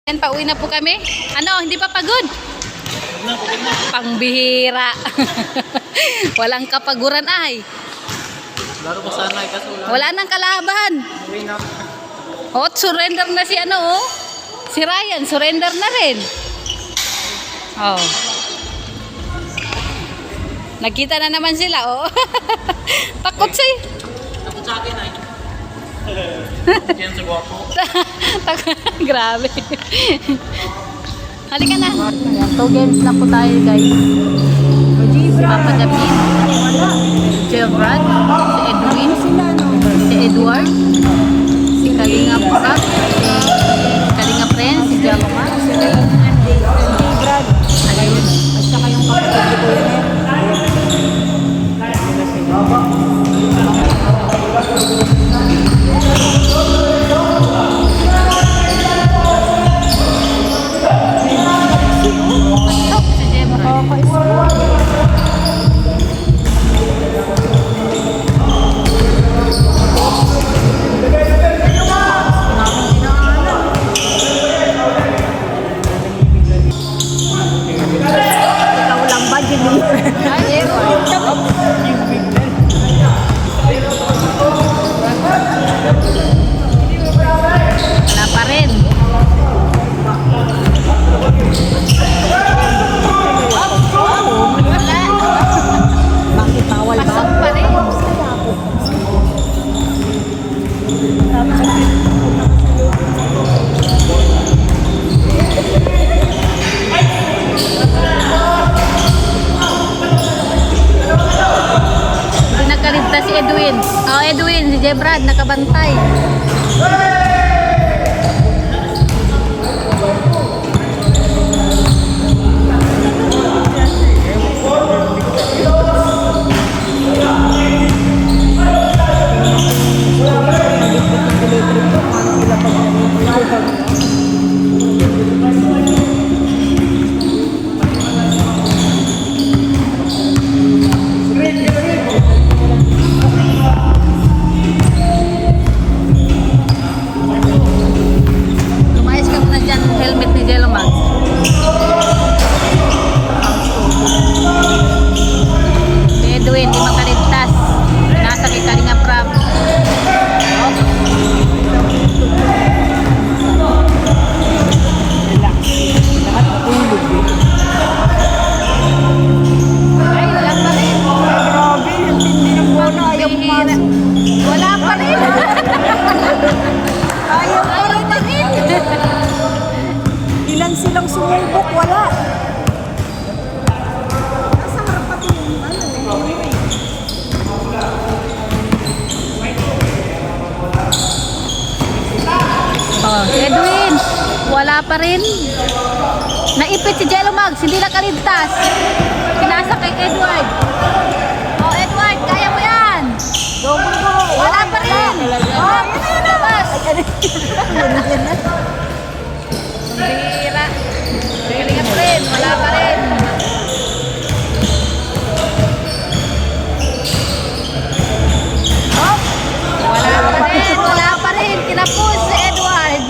Yan, pauwi na po kami. Ano, hindi pa pagod? Pangbihira. Walang kapaguran ay. Laro ko sana ay kaso Wala nang kalaban. Oh, surrender na si ano oh. Si Ryan, surrender na rin. Oh. Nakita na naman sila oh. Takot siya. Takot sa akin ay. Yan sa guwapo. Grabe. Halika na. Ayan, 2 games lang po tayo guys. Si Papa David, si Jelbrad, si Edwin, si Edward, si Kalinga Prab, si Kalinga Friends, si Jaloma, si Jelbrad, ayun. At saka yung kapatid ko yun si Edwin. Oh, Edwin, si Jebrad nakabantay. Wala pa rin. Ayaw pa rin. Ilan silang sumubok, wala. Nasa harap pati yung Oh, Edwin, wala pa rin. Naipit si Jello Mags, hindi nakaligtas. Pinasa kay Edward. Oh, Edward, kaya mo yan. Wala pa rin. Oh, yun na bas. Bira. Galing pa rin, wala pa rin. Oh, wala pa rin. Kinapos si Edward.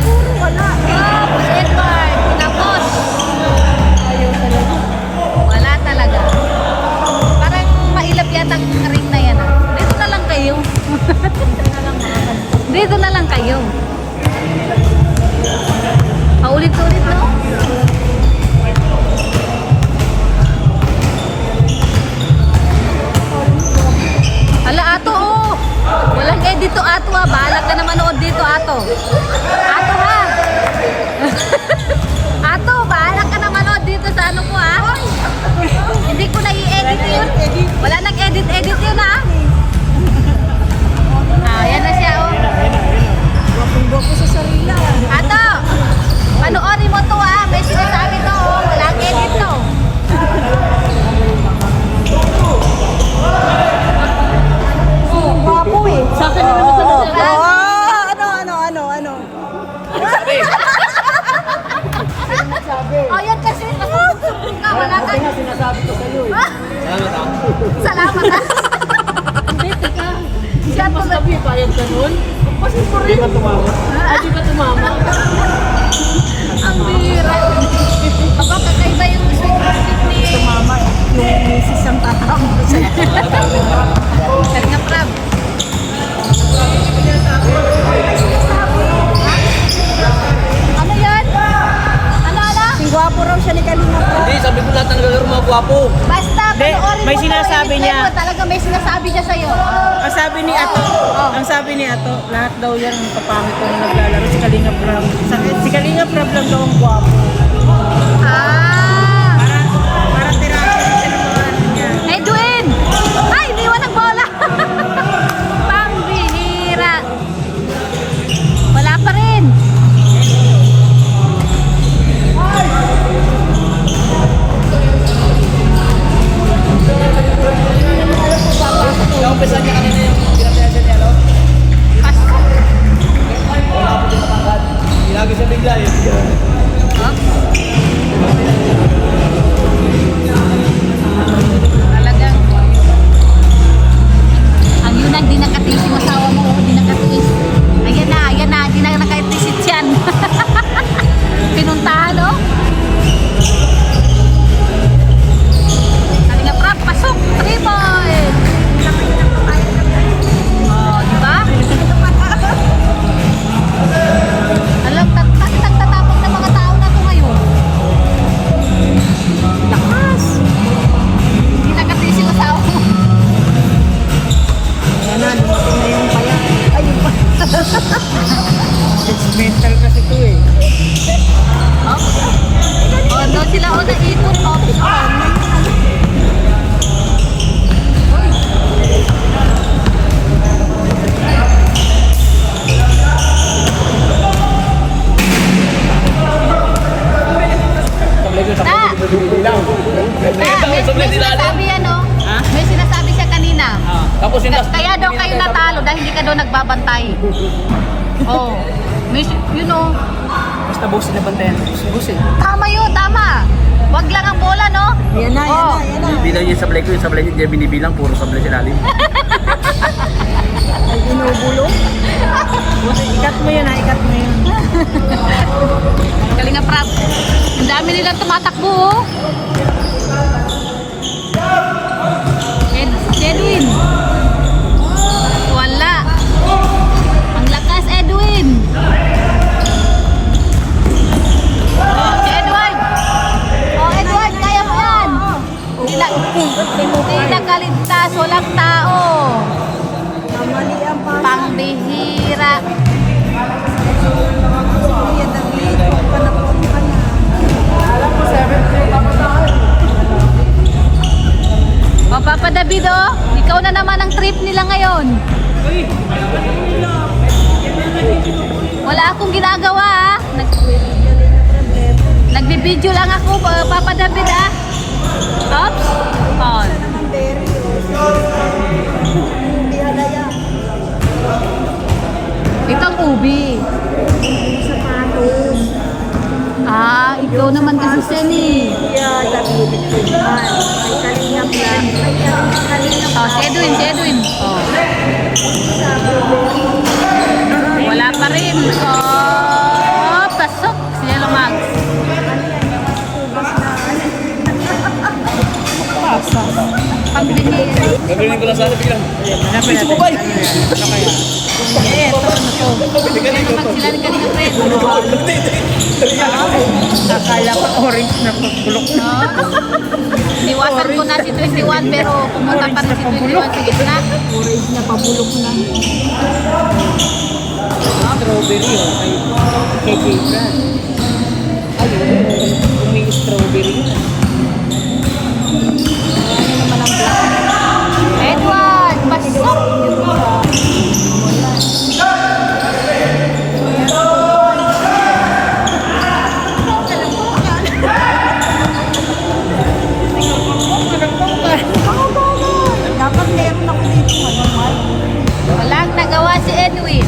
puro wala. Oh, si Edward, kinapos. Ayaw talaga. Wala talaga. Parang mailap yata ang ring na yan. Dito na lang kayo. Dito na lang kayo. Paulit-ulit, no? Hala, Ato, oh. Walang edit to, Ato, ha. Bahala ka na manood dito, Ato. Ato, ha. Ato, bahala ka na manood dito sa ano ko, ha. Hindi ko na i-edit yun. Wala nag-edit-edit yun, ha. Ah, yan na siya, oh. Gwapong-gwapo sa sarila. Ato, panoorin mo to, ha. May sinasabi to, oh. Walang edit to. Gwapo eh. Sa akin na naman ano. Oh, yan kasi. Wala ka. Sinasabi ko sa'yo eh. Salamat ah. Salamat, ha. Hindi, teka. Siya Sabi, payag ka nun? Kasi po rin. Di ba tumama? Di ba tumama? gwapo. Basta, Hindi, panoorin may mo to, sinasabi i-display niya. mo. Talaga may sinasabi siya sa'yo. Ang sabi ni Ato, lahat daw yan ang papangit ko na naglalaro. Si Kalinga Prab. Si Kalinga Prab lang daw ang gwapo. Ah! Para tirahin siya ng mga ano niya. Edwin! Ay, iniwan ng bola! Pambihira! Wala pa rin! Naumpisa niya kanina yung pinapiyasan niya, no? Ilagi siya bigla eh. Talagang ang yun ang di nakatiis yung asawa mo, di nakatiis. Ayan na, di na nakatiis yan. Pinuntahan, no? Sabi nga, Prab, pasok, 3 points. Oh, di ba? Alam, nagtatapos ng mga tao na to ngayon. Lakas! Hindi nakatiis yung asawa mo. Ayan na, dumating na yung paya. Ayun pa. Mental kasi to eh. Oh, doon sila o naipon. May sinasabi yan, no? May sinasabi siya kanina. Tapos yung last. Kaya daw kayo natalo dahil hindi ka daw nagbabantay. Oh, you know, Basta busin na bantayan. Busin. tama yun, tama. Wag lang ang bola, no? Ayan na, Oh. ayan na. Bilang yung sablay ko, yung sablay niya binibilang, puro sablay sa lalim. Ay, inubulong. Ikat mo yun ha, ikat mo yun. Kalinga Prab. Ang dami nilang tumatakbo, oh. Edwin. Wala. Ang lakas, Edwin. Oh, si Edward. Oh, Edward, kaya mo yan. Hindi nakaligtas, walang tao. Mamali ang paya. Pangbihira. Kuya David, panapon ka na. O, Papa David, oh. Ikaw na naman ang trip nila ngayon. Wala akong ginagawa, ah. Nagbibideo lang ako, Papa David, ah. Oops. On. Hindi halaya. Ito ang ubi. Sapatos. Ah, ikaw naman kasi Seni. Kuya David, ay kalingap lang. Ay kalingap Oh, si Edwin. Oh. Wala pa rin. Oh, pasok. Si Yellow Mags. Pagbinira. Gagawin ko lang sana biglang. Hanapin natin. Sumabay! Ano kaya? Eh, ito na to. Pag sila rin kanina friend. Akala ko orange na pagulok. No? Niwasan ko na si 21 pero pumunta pa rin si 21 sa gitna. orange na pabulok na. Strawberry oh. Kay J-Brand. Ayun. May strawberry na. Edward, pasok! Dapat meron ako dito. Walang nagawa si Edwin.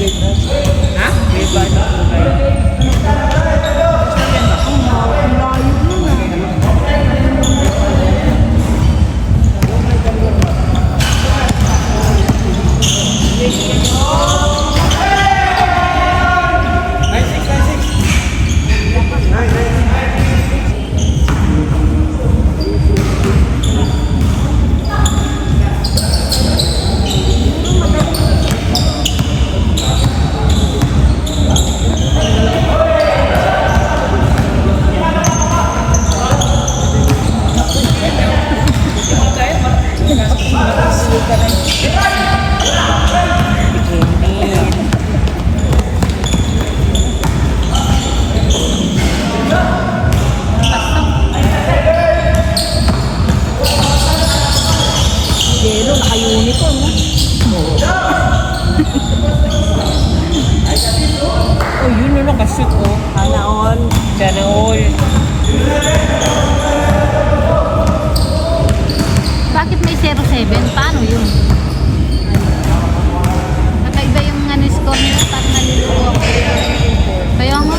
Ha? May ba ito? Ang layo nun ah. Yelo, naka-uniform mo. Oh, yun na nakashoot oh. Sana all. Sana all. Bakit may 07? Paano yun? Nakaiba yung ano, score nila. Parang naliloko ako. Kaya nga.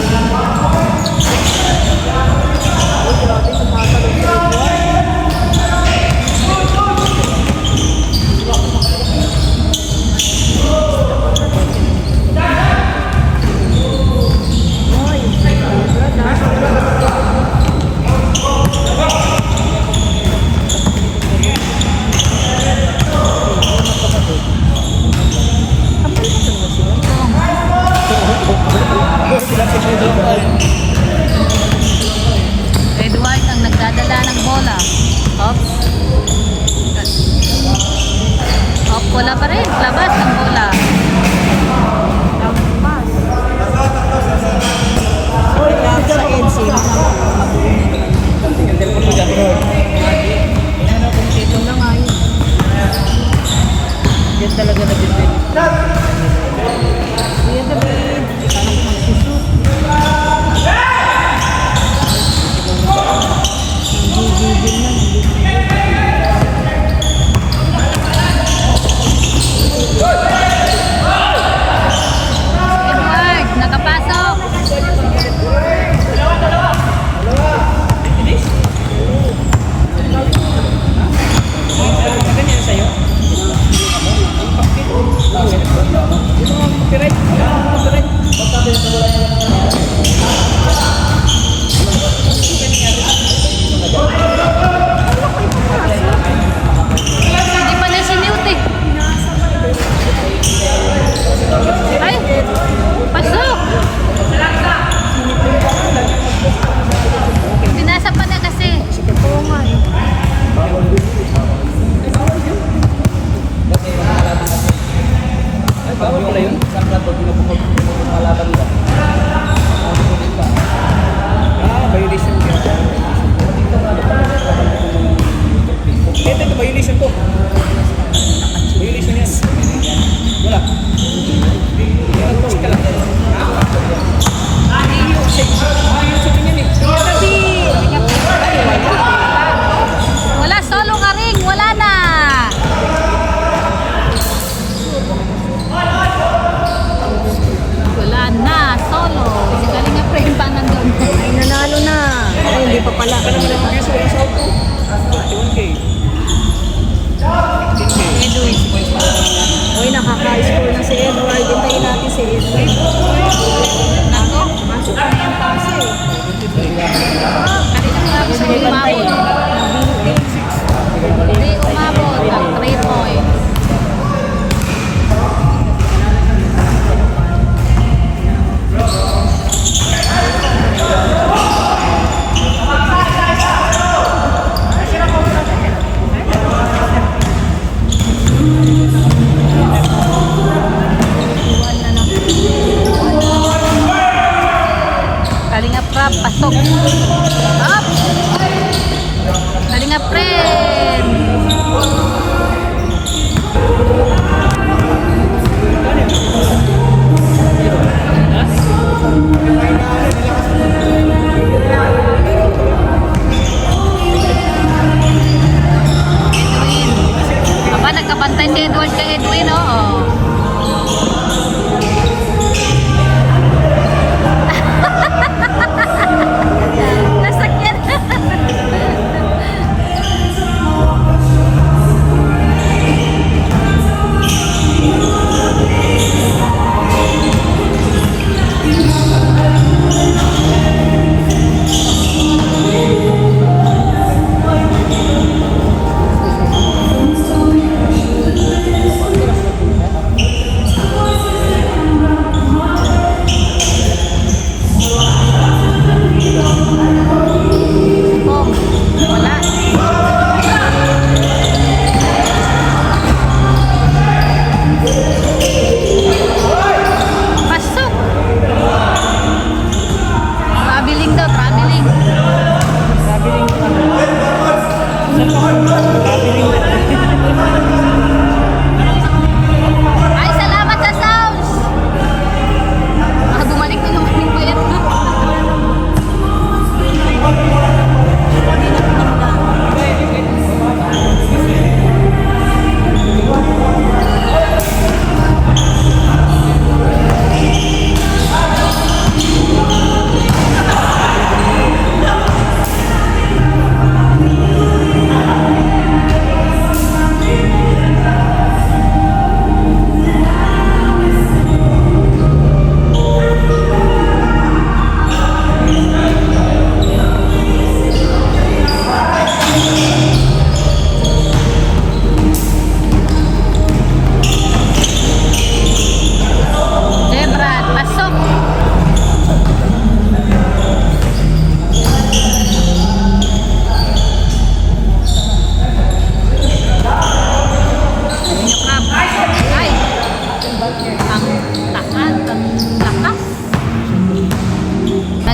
Edward ang nagdadala ng bola. Ops. Op, bola pa rin. Labas ang bola. Kaya sa EDC, ito na nga yun. Yan talaga nag-depend. Kuya David, ikaw na magsushoot. Nagigigil na, Edward, nakapasok. Ganyan sa'yo? Copyright. Copyright. Hindi pa na sinute eh. Ay, pasok. Binasa pa na kasi. Oo nga eh. Ay, bawal pala yun. Violation ka. Ito, violation ko. Violation yan. Wala. Post ka lang. Wala, solo ka ring. Wala na. Wala na, solo. Si Kalinga Prem pa nandun. Ay, nanalo na. Ay, hindi pa pala. Uy, nakaka-score na si Edward. Hintayin natin si Edward. Nako. Masok na yung pase. Kanina nga gusto umabot. Hindi umabot. Ang 3 points. Kalinga Prab, pasok. Up! Kalinga Prem! Edwin. Aba, nagkapantay si Edward kay Edwin, oo.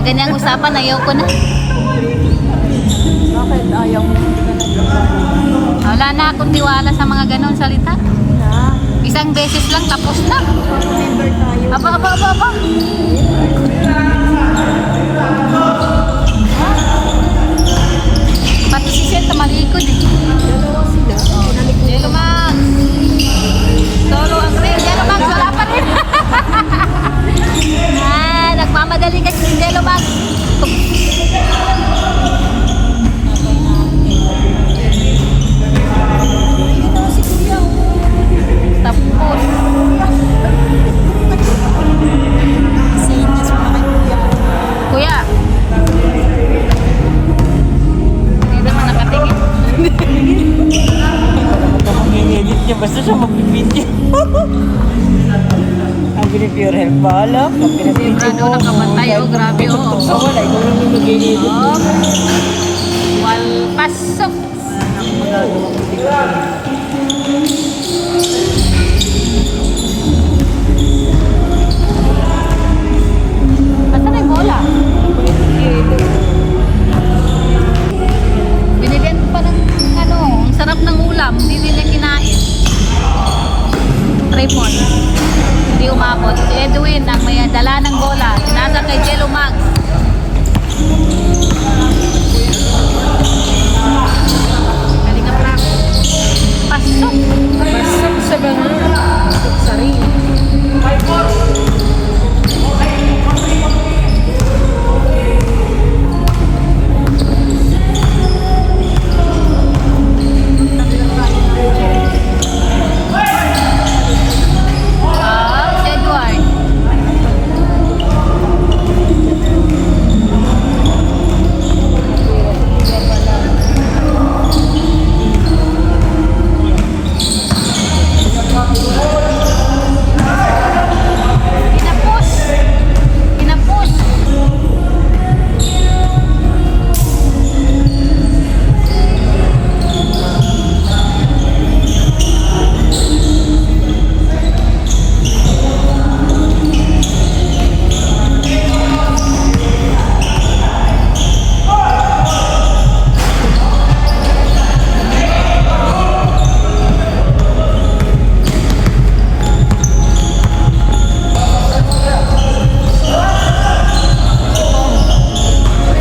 ganyang usapan, ayaw ko na. Bakit ayaw mo? Hindi ka nagagawa. Wala na akong tiwala sa mga ganon salita. Na, Isang beses lang, tapos na. member tayo. Aba. Pati si Sel, tamalikod eh. Dalawa sila. Pinalik mo. Jello Max. Solo ang rin. Jello Max, wala pa rin. Nagmamadali kasi si Jello Max. Ayun na si Kuya. Tapos. Sainis mo na kay Kuya. Kuya. Hindi naman nakatingin. Mag-edit niya, basta siya mag-video. Ang pinipure health, bahala. Ang pinipure Sigurado nakabantay, oh, grabe, oh. Sa wala, ikaw lang yung mag-edit. Oh. Walpasok. Basta na yung bola. Binigyan ko pa ng ano, ang sarap ng ulam. Hindi nila kinain. Tripod. Hindi umabot. Si Edwin ang may dala ng bola. Sinasa kay Jello Max. Kalinga Frank. Pasok. Pasok sa banga. Pasok sa ring. Si Edward. Kinapos. Kinapos.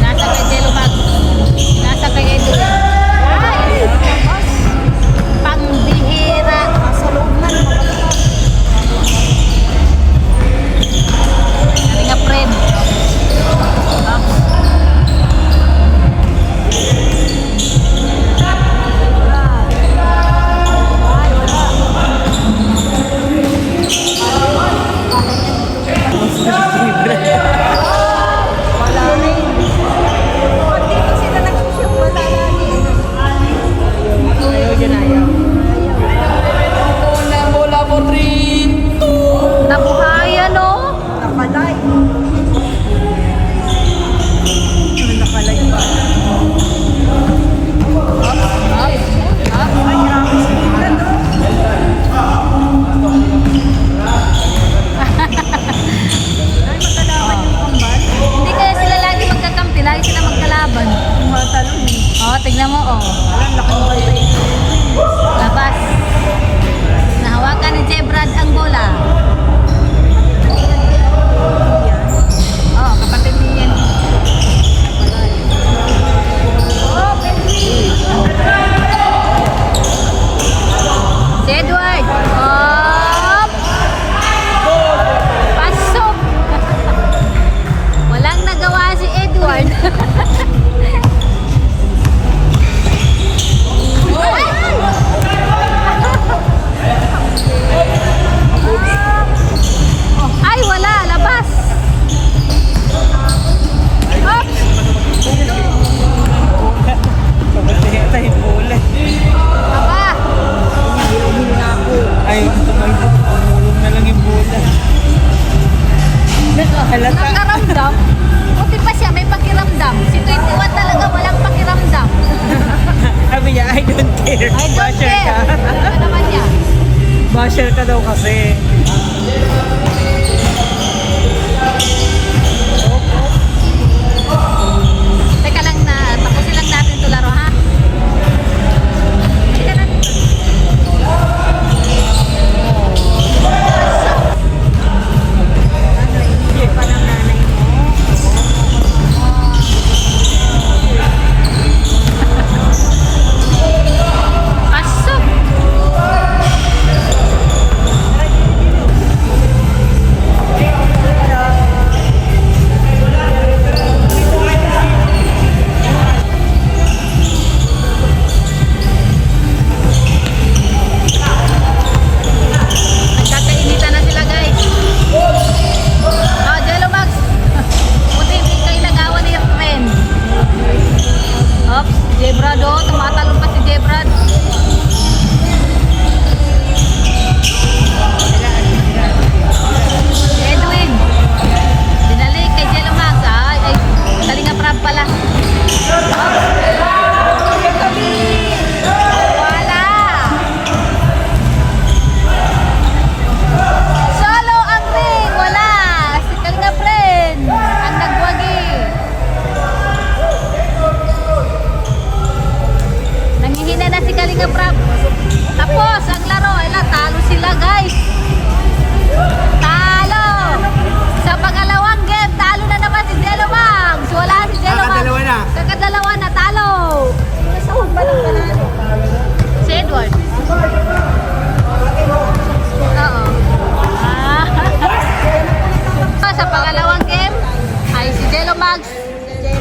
Nasa kay Jello Max. Nasa kay Edwin. Ay! Pangbihira. Nasa loob na. Kalinga Fred. Ah. Wala rin. Pag dito sila nag-shoot, wala rin. Ayaw dyan, ayaw. Nabuhayan, oh. Nakalay. Nakalay pa. Ay, Ay, grabe sila, no? Ay, magkalaban yung kambal. Hindi kaya sila lagi magkakampi, lagi sila magkalaban. Yung mga talon. Oh, tignan mo, oh. Alam, laking bantay. Labas. Nahawakan ni Jebrad ang bola. Oh, kapatid ni Ian. Oh, Benji! Si Edward. Hop! Pasok! Walang nagawa si Edward. Ay, wala. Labas. Oops! Kapatid tayo bola. Aba! Ay, tumalbog. Umulong na lang yung bola. Halata. Nakaramdam. Buti pa siya, may pakiramdam. Si 21 talaga walang pakiramdam. Sabi niya, I don't care. I don't Basher care. ka. Ano naman niya? Basher ka daw kasi.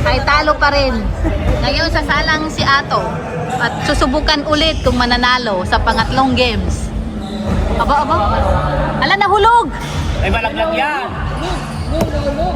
ay talo pa rin. Ngayon sasalang si Ato at susubukan ulit kung mananalo sa pangatlong games. Aba. Ala, nahulog! Ay, malaglag yan. Lug.